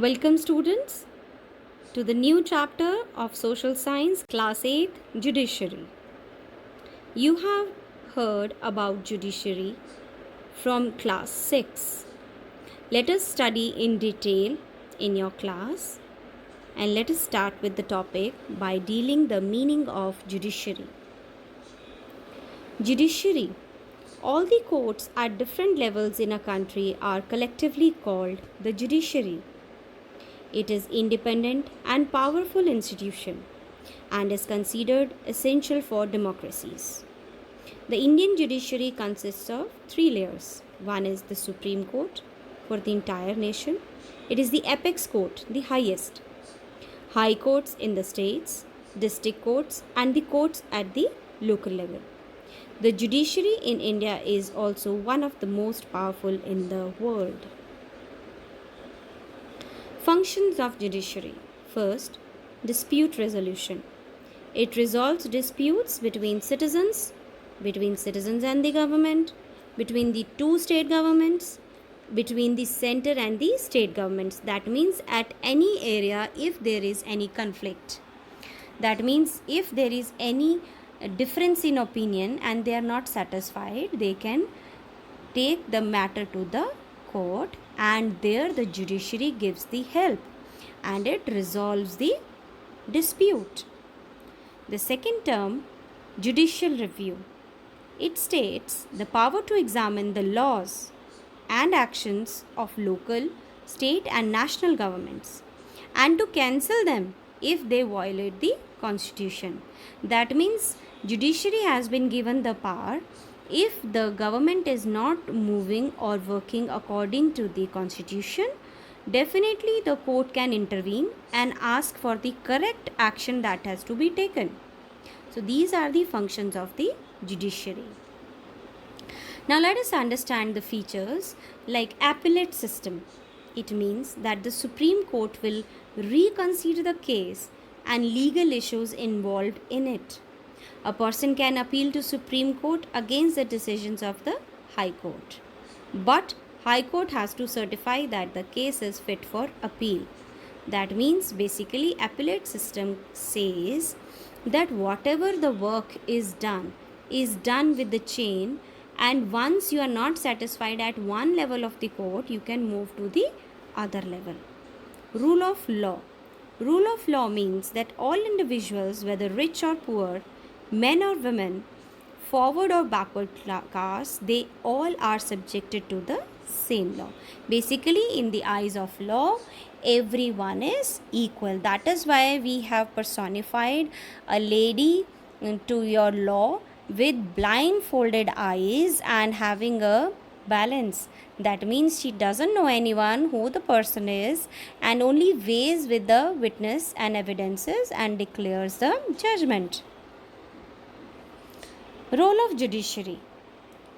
Welcome, students, to the new chapter of Social Science, Class 8, Judiciary. You have heard about judiciary from Class 6. Let us study in detail in your class, and let us start with the topic by dealing the meaning of judiciary. Judiciary. All the courts at different levels in a country are collectively called the judiciary. It is independent and powerful institution and is considered essential for democracies. The Indian judiciary consists of three layers. One is the Supreme Court for the entire nation. It is the apex court, the highest. High courts in the states, district courts, and the courts at the local level. The judiciary in India is also one of the most powerful in the world. Functions of judiciary. First, dispute resolution. It resolves disputes between citizens and the government, between the two state governments, between the center and the state governments. That means at any area if there is any conflict. That means if there is any difference in opinion and they are not satisfied, they can take the matter to the court, and there the judiciary gives the help and it resolves the dispute. The second term, judicial review. It states the power to examine the laws and actions of local, state and national governments and to cancel them if they violate the constitution. That means judiciary has been given the power. If the government is not moving or working according to the constitution, definitely the court can intervene and ask for the correct action that has to be taken. So these are the functions of the judiciary. Now let us understand the features like appellate system. It means that the Supreme Court will reconsider the case and legal issues involved in it. A person can appeal to Supreme Court against the decisions of the High Court. But High Court has to certify that the case is fit for appeal. That means basically appellate system says that whatever the work is done with the chain, and once you are not satisfied at one level of the court, you can move to the other level. Rule of law. Rule of law means that all individuals, whether rich or poor, men or women, forward or backward caste, they all are subjected to the same law. Basically, in the eyes of law, everyone is equal. That is why we have personified a lady to your law with blindfolded eyes and having a balance. That means she doesn't know anyone who the person is and only weighs with the witness and evidences and declares the judgment. Role of judiciary.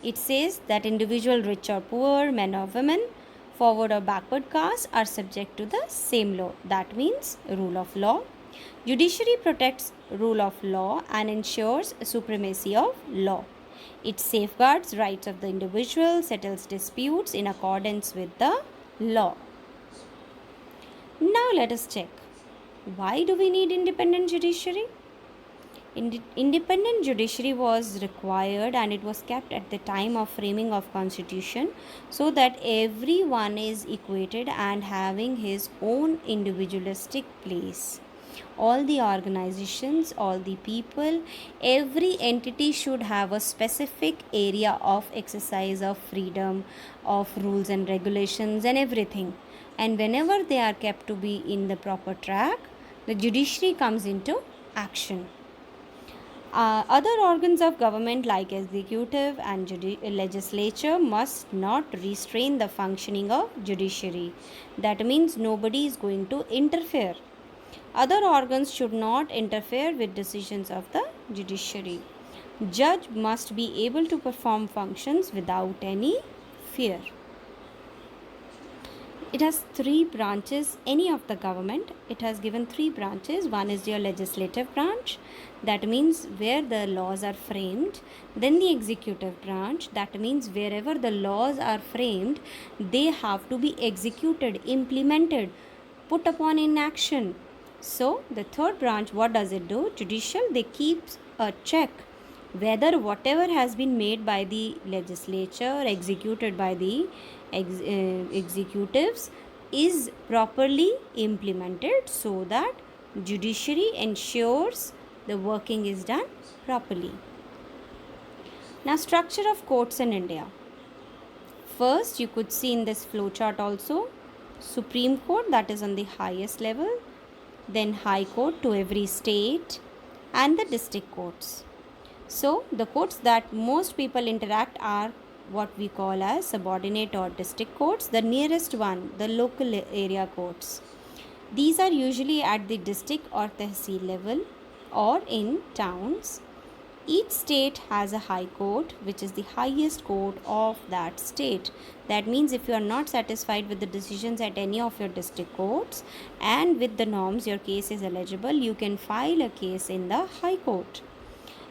It says that individual rich or poor, men or women, forward or backward caste are subject to the same law. That means rule of law. Judiciary protects rule of law and ensures supremacy of law. It safeguards rights of the individual, settles disputes in accordance with the law. Now let us check. Why do we need independent judiciary? Independent judiciary was required and it was kept at the time of framing of constitution so that everyone is equated and having his own individualistic place. All the organizations, all the people, every entity should have a specific area of exercise of freedom, of rules and regulations and everything. And whenever they are kept to be in the proper track, the judiciary comes into action. Other organs of government like executive and legislature must not restrain the functioning of judiciary. That means nobody is going to interfere. Other organs should not interfere with decisions of the judiciary. Judge must be able to perform functions without any fear. It has three branches, any of the government. It has given three branches. One is your legislative branch, that means where the laws are framed. Then the executive branch, that means wherever the laws are framed, they have to be executed, implemented put upon in action. So the third branch, what does it do? Judicial, they keep a check whether whatever has been made by the legislature, executed by the executives, is properly implemented, so that judiciary ensures the working is done properly. Now, structure of courts in India. First, you could see in this flowchart also, Supreme Court, that is on the highest level, then High Court to every state, and the district courts. So, the courts that most people interact are what we call as subordinate or district courts. The nearest one, the local area courts. These are usually at the district or tehsil level or in towns. Each state has a high court, which is the highest court of that state. That means if you are not satisfied with the decisions at any of your district courts and with the norms your case is eligible, you can file a case in the high court.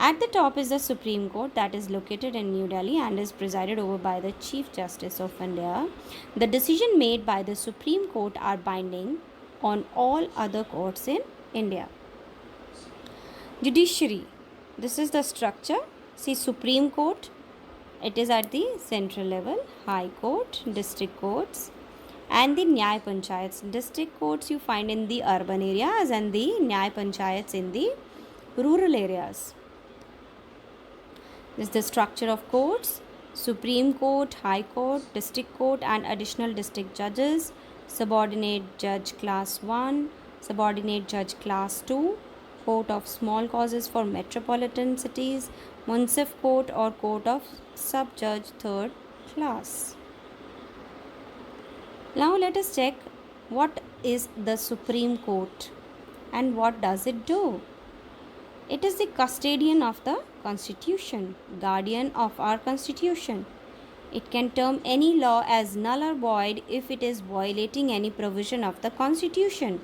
At the top is the Supreme Court, that is located in New Delhi and is presided over by the Chief Justice of India. The decision made by the Supreme Court are binding on all other courts in India. Judiciary. This is the structure. See, Supreme Court, it is at the central level, High Court, district courts, and the Nyay Panchayats. District courts you find in the urban areas and the Nyay Panchayats in the rural areas. This is the structure of courts: Supreme Court, High Court, District Court, and additional district judges, subordinate judge class 1, subordinate judge class 2, court of small causes for metropolitan cities, Munsif court or court of sub-judge 3rd class. Now let us check what is the Supreme Court and what does it do. It is the custodian of the Constitution, guardian of our Constitution. It can term any law as null or void if it is violating any provision of the Constitution.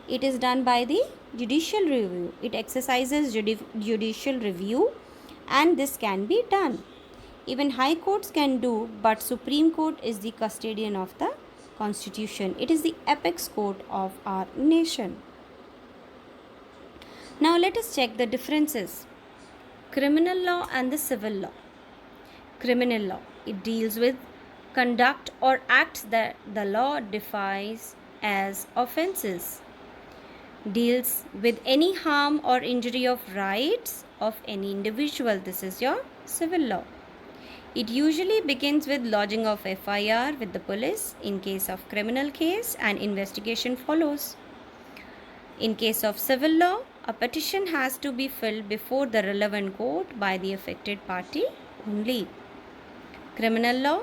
It is done by the judicial review. It exercises judicial review, and this can be done. Even high courts can do, but Supreme Court is the custodian of the Constitution. It is the apex court of our nation. Now let us check the differences. Criminal law and the civil law. Criminal law, it deals with conduct or acts that the law defines as offences. Deals with any harm or injury of rights of any individual. This is your civil law. It usually begins with lodging of FIR with the police. In case of criminal case, an investigation follows. In case of civil law, a petition has to be filed before the relevant court by the affected party only. Criminal law,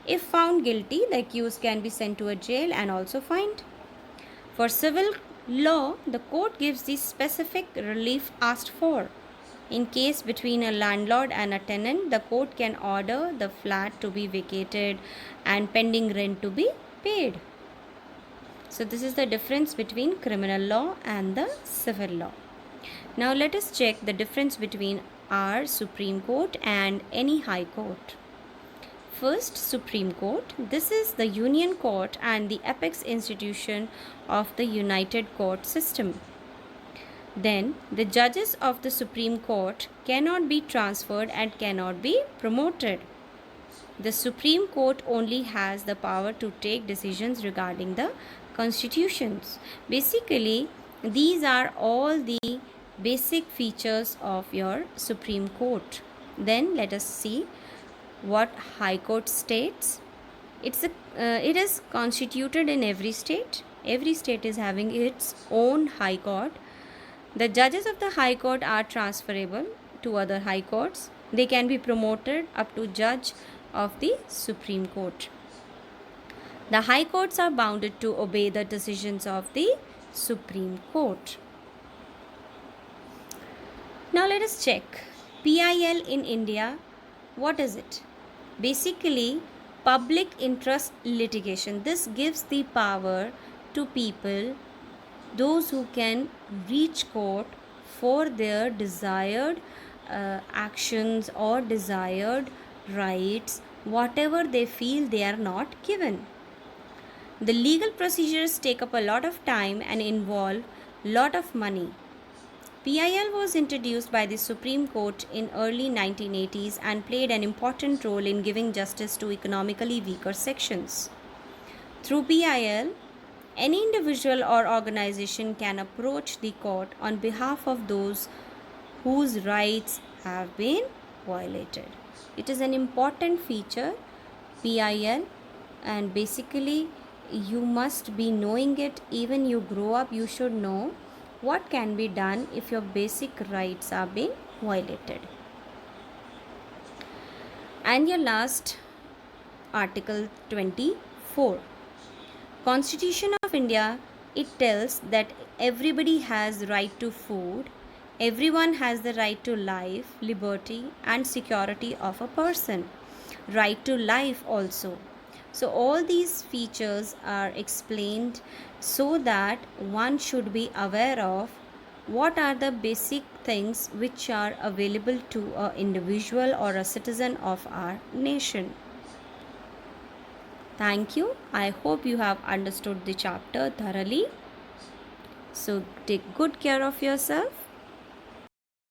if found guilty, the accused can be sent to a jail and also fined. For civil law, the court gives the specific relief asked for. In case between a landlord and a tenant, the court can order the flat to be vacated and pending rent to be paid. So this is the difference between criminal law and the civil law. Now let us check the difference between our Supreme Court and any high court. First, Supreme Court. This is the union court and the apex institution of the united court system. Then, the judges of the Supreme Court cannot be transferred and cannot be promoted. The Supreme Court only has the power to take decisions regarding the constitutions. Basically, these are all the basic features of your Supreme Court. Then, let us see what High Court states. It is constituted in every state. Every state is having its own High Court. The judges of the High Court are transferable to other High Courts. They can be promoted up to judge of the Supreme Court. The High Courts are bounded to obey the decisions of the Supreme Court. Now let us check. PIL in India, what is it? Basically, public interest litigation. This gives the power to people, those who can reach court for their desired actions or desired rights, whatever they feel they are not given. The legal procedures take up a lot of time and involve lot of money. PIL was introduced by the Supreme Court in early 1980s and played an important role in giving justice to economically weaker sections. Through PIL, any individual or organization can approach the court on behalf of those whose rights have been violated. It is an important feature, PIL, and basically you must be knowing it. Even you grow up, you should know what can be done if your basic rights are being violated. And your last, Article 24. Constitution of India, it tells that everybody has right to food, everyone has the right to life, liberty and security of a person, right to life also. So all these features are explained so that one should be aware of what are the basic things which are available to an individual or a citizen of our nation. Thank you. I hope you have understood the chapter thoroughly. So take good care of yourself.